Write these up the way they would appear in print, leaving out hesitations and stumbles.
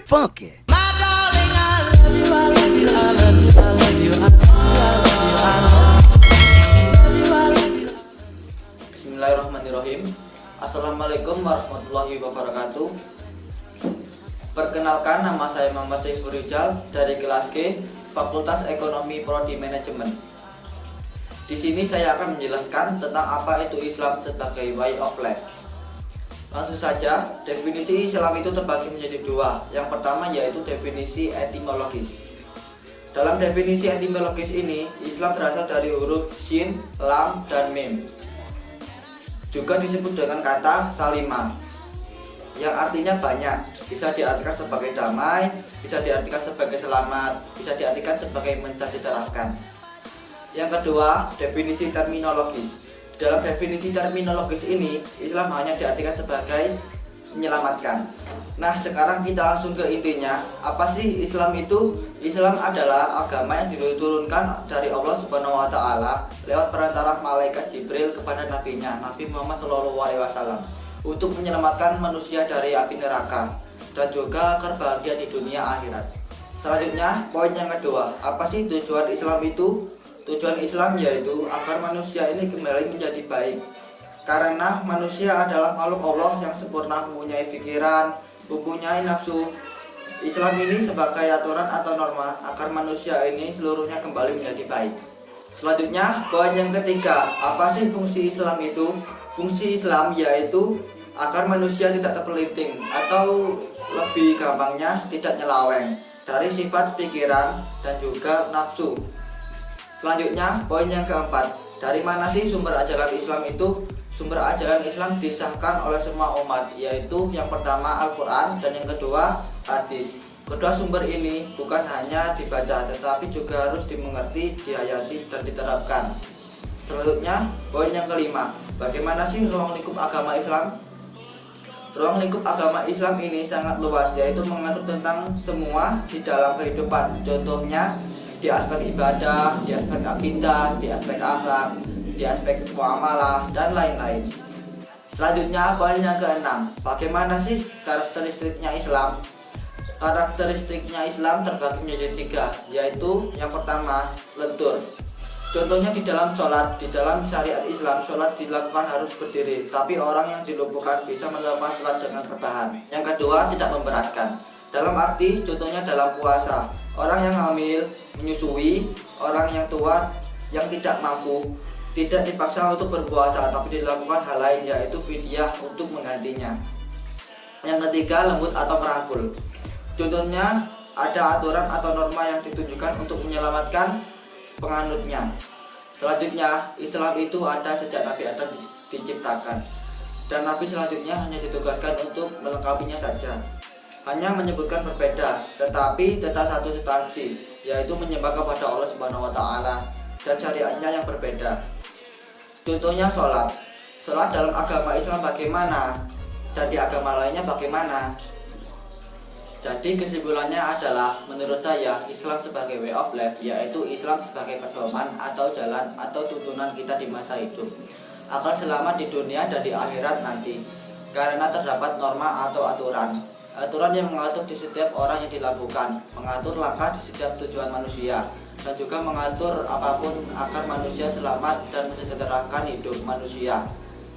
funky. Bismillahirrahmanirrahim. Assalamualaikum warahmatullahi wabarakatuh. Perkenalkan, nama saya Muhammad Saiful Rijal dari kelas G, Fakultas Ekonomi Prodi Manajemen. Di sini saya akan menjelaskan tentang apa itu Islam sebagai way of life. Langsung saja, definisi Islam itu terbagi menjadi dua. Yang pertama yaitu definisi etimologis. Dalam definisi etimologis ini, Islam berasal dari huruf Shin, Lam, dan Mim. Juga disebut dengan kata salimah, yang artinya banyak. Bisa diartikan sebagai damai, bisa diartikan sebagai selamat, bisa diartikan sebagai mensejahterakan. Yang kedua, definisi terminologis. Dalam definisi terminologis ini, Islam hanya diartikan sebagai menyelamatkan. Nah, sekarang kita langsung ke intinya. Apa sih Islam itu? Islam adalah agama yang diturunkan dari Allah Subhanahu wa taala lewat perantara malaikat Jibril kepada nabinya, Nabi Muhammad SAW, untuk menyelamatkan manusia dari api neraka dan juga agar bahagia di dunia akhirat. Selanjutnya, poin yang kedua, apa sih tujuan Islam itu? Tujuan Islam yaitu agar manusia ini kembali menjadi baik. Karena manusia adalah makhluk Allah yang sempurna, mempunyai pikiran, mempunyai nafsu. Islam ini sebagai aturan atau norma agar manusia ini seluruhnya kembali menjadi baik. Selanjutnya, poin yang ketiga, apa sih fungsi Islam itu? Fungsi Islam yaitu agar manusia tidak terpelinting atau lebih gampangnya tidak nyelaweng dari sifat pikiran dan juga nafsu. Selanjutnya, poin yang keempat, dari mana sih sumber ajaran Islam itu? Sumber ajaran Islam disahkan oleh semua umat, yaitu yang pertama Al-Quran dan yang kedua hadis. Kedua sumber ini bukan hanya dibaca, tetapi juga harus dimengerti, dihayati, dan diterapkan. Selanjutnya, poin yang kelima, bagaimana sih ruang lingkup agama Islam? Ruang lingkup agama Islam ini sangat luas, yaitu mengatur tentang semua di dalam kehidupan. Contohnya, di aspek ibadah, di aspek akidah, di aspek akhlak, di aspek muamalah, dan lain-lain. Selanjutnya, poin yang keenam, bagaimana sih karakteristiknya Islam? Karakteristiknya Islam terbagi menjadi tiga, yaitu yang pertama, lentur. Contohnya di dalam sholat, di dalam syariat Islam, sholat dilakukan harus berdiri, tapi orang yang dilumpuhkan bisa melakukan sholat dengan rebahan. Yang kedua, tidak memberatkan. Dalam arti, contohnya dalam puasa, orang yang hamil, menyusui, orang yang tua, yang tidak mampu, tidak dipaksa untuk berpuasa, tapi dilakukan hal lain, yaitu fidyah untuk menggantinya. Yang ketiga, lembut atau merangkul. Contohnya, ada aturan atau norma yang ditunjukkan untuk menyelamatkan penganutnya. Selanjutnya, Islam itu ada sejak Nabi Adam diciptakan, dan Nabi selanjutnya hanya ditugaskan untuk melengkapinya saja. Hanya menyebutkan berbeda, tetapi tetap satu substansi, yaitu menyembah kepada Allah Subhanahu wa taala dan syariatnya yang berbeda. Contohnya sholat. Sholat dalam agama Islam bagaimana, dan di agama lainnya bagaimana? Jadi kesimpulannya adalah, menurut saya Islam sebagai way of life, yaitu Islam sebagai pedoman atau jalan atau tuntunan kita di masa hidup agar selamat di dunia dan di akhirat nanti. Karena terdapat norma atau aturan yang mengatur di setiap orang yang dilakukan, mengatur langkah di setiap tujuan manusia, dan juga mengatur apapun agar manusia selamat dan mensejahterakan hidup manusia,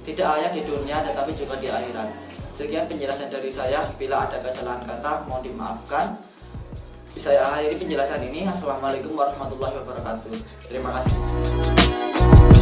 tidak hanya di dunia tetapi juga di akhirat. Sekian penjelasan dari saya, bila ada kesalahan kata mohon dimaafkan. Saya akhiri penjelasan ini. Assalamualaikum warahmatullahi wabarakatuh. Terima kasih.